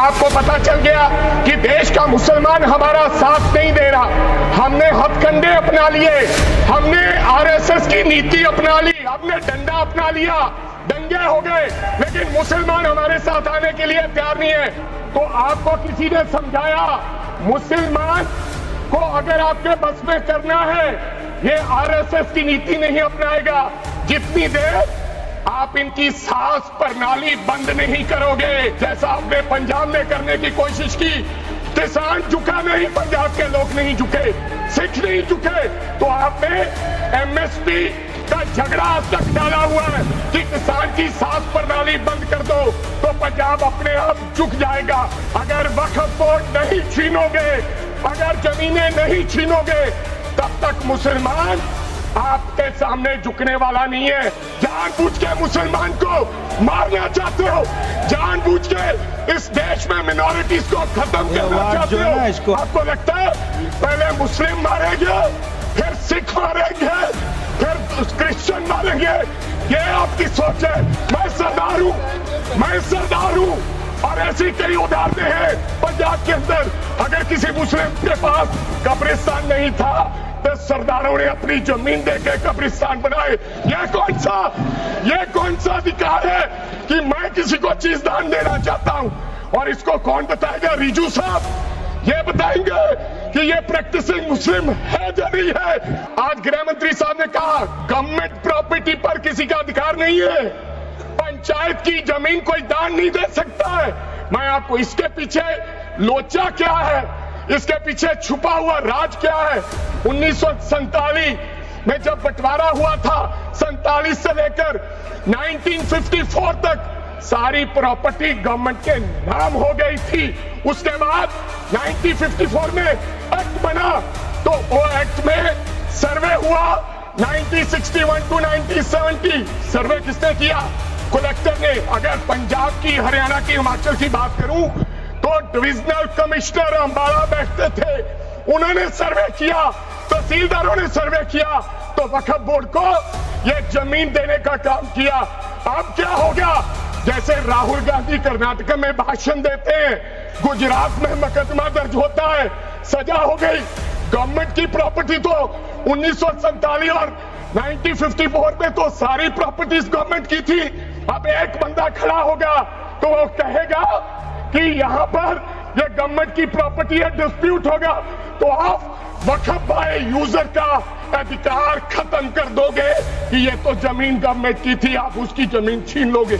आपको पता चल गया कि देश का मुसलमान हमारा साथ नहीं दे रहा। हमने हथकंडे अपना लिए, हमने आरएसएस की नीति अपना ली, हमने डंडा अपना लिया, दंगे हो गए, लेकिन मुसलमान हमारे साथ आने के लिए तैयार नहीं है। तो आपको किसी ने समझाया मुसलमान को अगर आपके बस में करना है, ये आरएसएस की नीति नहीं अपनाएगा जितनी देर आप इनकी सांस प्रणाली बंद नहीं करोगे। जैसा आपने पंजाब में करने की कोशिश की, किसान झुका नहीं, पंजाब के लोग नहीं झुके, सिख नहीं झुके, तो आपने एमएसपी का झगड़ा आज तक डाला हुआ है कि किसान की सांस प्रणाली बंद कर दो तो पंजाब अपने आप झुक जाएगा। अगर वक्फ बोर्ड नहीं छीनोगे, अगर जमीनें नहीं छीनोगे, तब तक मुसलमान आपके सामने झुकने वाला नहीं है। जानबूझ के मुसलमान को मारना चाहते हो, जानबूझ के इस देश में मिनॉरिटीज को खत्म करना चाहते हो। आपको लगता है पहले मुस्लिम मारेंगे, फिर सिख मारेंगे, फिर क्रिश्चियन मारेंगे, ये आपकी सोच है। मैं सरदार हूं, मैं सरदार हूं, और ऐसी कई उदाहरणें हैं पंजाब के अंदर। अगर किसी मुस्लिम के पास कब्रिस्तान नहीं था तो सरदारों ने अपनी जमीन देके कब्रिस्तान बनाए। ये कौन सा अधिकार है कि मैं किसी को चीज दान देना चाहता हूं? और इसको कौन बताएगा? रिजू साहब ये बताएंगे कि ये प्रैक्टिसिंग मुस्लिम है या नहीं है। आज गृह मंत्री साहब ने कहा गवर्नमेंट प्रॉपर्टी पर किसी का अधिकार नहीं है, पंचायत की जमीन कोई दान नहीं दे सकता है। मैं आपको इसके पीछे लोचा क्या है, इसके पीछे छुपा हुआ राज क्या है। 1947 में जब बंटवारा हुआ था, 47 से लेकर 1954 तक सारी प्रॉपर्टी गवर्नमेंट के नाम हो गई थी। उसके बाद 1954 में एक्ट बना, तो वो एक्ट में सर्वे हुआ 1961 टू 1970। सर्वे किसने किया? कलेक्टर ने। अगर पंजाब की, हरियाणा की, हिमाचल की बात करूं तो डिविजनल कमिश्नर अंबाला बैठते थे, उन्होंने सर्वे किया, तहसीलदारों ने सर्वे किया, तो वक्फ बोर्ड को यह जमीन देने का काम किया। अब क्या हो गया? जैसे राहुल गांधी कर्नाटक में भाषण देते हैं, गुजरात में मुकदमा दर्ज होता है, सजा हो गई। गवर्नमेंट की प्रॉपर्टी तो 1947 और 1954 में तो सारी प्रॉपर्टीज गवर्नमेंट की थी। अब एक बंदा खड़ा होगा तो वो कहेगा कि यहां पर ये गवर्नमेंट की प्रॉपर्टी है, डिस्प्यूट होगा, तो आप वक्फ बाय यूजर का अधिकार खत्म कर दोगे कि ये तो जमीन गवर्नमेंट की थी, आप उसकी जमीन छीन लोगे।